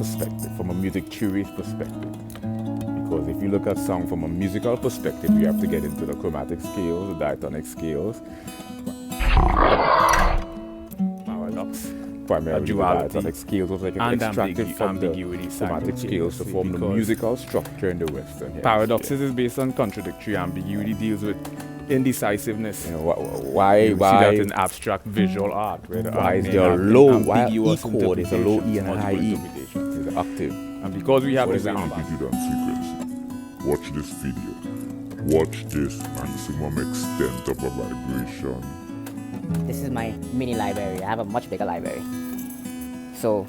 perspective, from a music theory perspective. Because if you look at song from a musical perspective, you have to get into the chromatic scales, the diatonic scales, paradox, primarily the duality, diatonic scales was like and extracted from the ambiguity chromatic scales to form the musical structure in the Western hemisphere. Paradoxes is based on contradictory. Ambiguity deals with indecisiveness. You know, why see that in abstract visual art, where the why art is may there a have low, why E ambiguous chord is a low E and a high E? interpretations. It's an octave. And because we have What this is the amplitude and frequency? Watch this video. Watch this maximum extent of a vibration. This is my mini library. I have a much bigger library. So